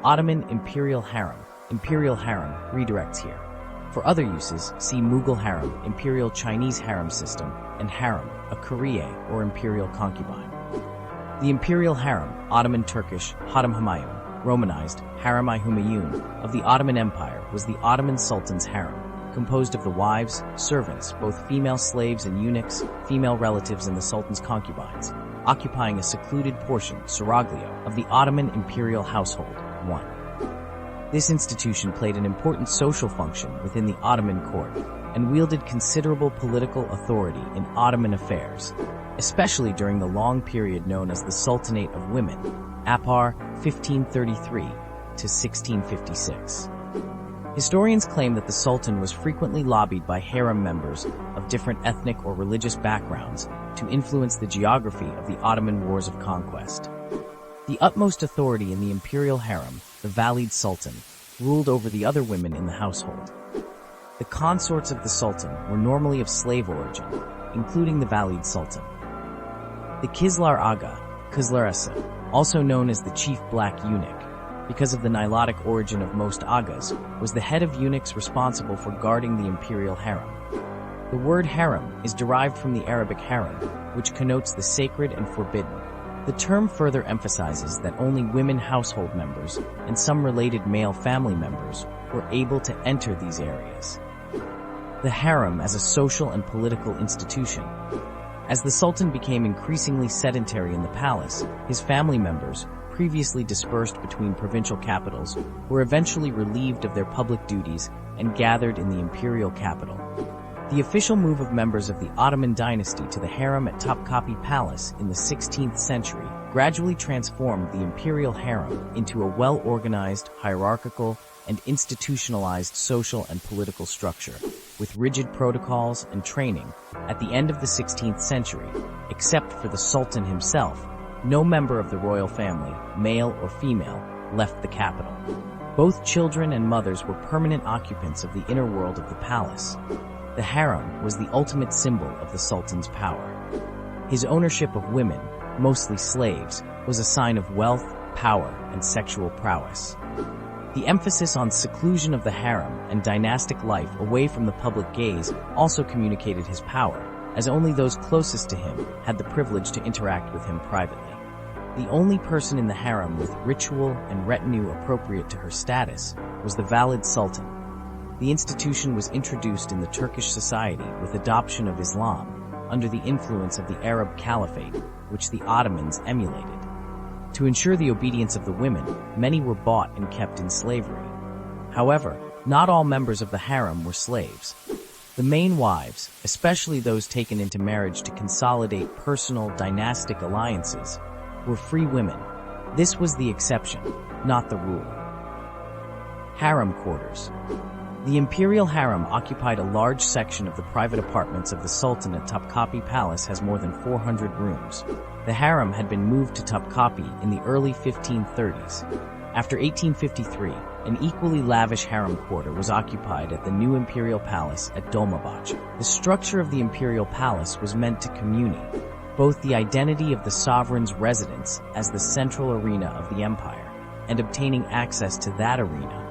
Ottoman Imperial Harem. Imperial Harem redirects here. For other uses, see Mughal Harem, Imperial Chinese Harem system, and Harem, a cariye or imperial concubine. The Imperial Harem, Ottoman Turkish, Harem-i Hümâyûn, romanized, Harem-i Hümâyûn, of the Ottoman Empire was the Ottoman Sultan's harem, composed of the wives, servants, both female slaves and eunuchs, female relatives and the Sultan's concubines, occupying a secluded portion, seraglio, of the Ottoman imperial household. 1. This institution played an important social function within the Ottoman court and wielded considerable political authority in Ottoman affairs, especially during the long period known as the Sultanate of Women, APAR 1533 to 1656. Historians claim that the Sultan was frequently lobbied by harem members of different ethnic or religious backgrounds to influence the geography of the Ottoman wars of conquest. The utmost authority in the imperial harem, the valide sultan, ruled over the other women in the household. The consorts of the sultan were normally of slave origin, including the valide sultan. The Kizlar Aga, Kızlarası, also known as the chief black eunuch, because of the Nilotic origin of most agas, was the head of eunuchs responsible for guarding the imperial harem. The word harem is derived from the Arabic haram, which connotes the sacred and forbidden. The term further emphasizes that only women household members and some related male family members were able to enter these areas. The harem as a social and political institution. As the Sultan became increasingly sedentary in the palace, his family members, previously dispersed between provincial capitals, were eventually relieved of their public duties and gathered in the imperial capital. The official move of members of the Ottoman dynasty to the harem at Topkapi Palace in the 16th century gradually transformed the imperial harem into a well-organized, hierarchical, and institutionalized social and political structure, with rigid protocols and training. At the end of the 16th century, except for the Sultan himself, no member of the royal family, male or female, left the capital. Both children and mothers were permanent occupants of the inner world of the palace. The harem was the ultimate symbol of the Sultan's power. His ownership of women, mostly slaves, was a sign of wealth, power, and sexual prowess. The emphasis on seclusion of the harem and dynastic life away from the public gaze also communicated his power, as only those closest to him had the privilege to interact with him privately. The only person in the harem with ritual and retinue appropriate to her status was the valid sultan. The institution was introduced in the Turkish society with adoption of Islam under the influence of the Arab Caliphate, which the Ottomans emulated. To ensure the obedience of the women, many were bought and kept in slavery. However, not all members of the harem were slaves. The main wives, especially those taken into marriage to consolidate personal dynastic alliances, were free women. This was the exception, not the rule. Harem quarters. The imperial harem occupied a large section of the private apartments of the Sultan at Topkapi Palace has more than 400 rooms. The harem had been moved to Topkapi in the early 1530s. After 1853, an equally lavish harem quarter was occupied at the new imperial palace at Dolmabahce. The structure of the imperial palace was meant to communicate both the identity of the sovereign's residence as the central arena of the empire and obtaining access to that arena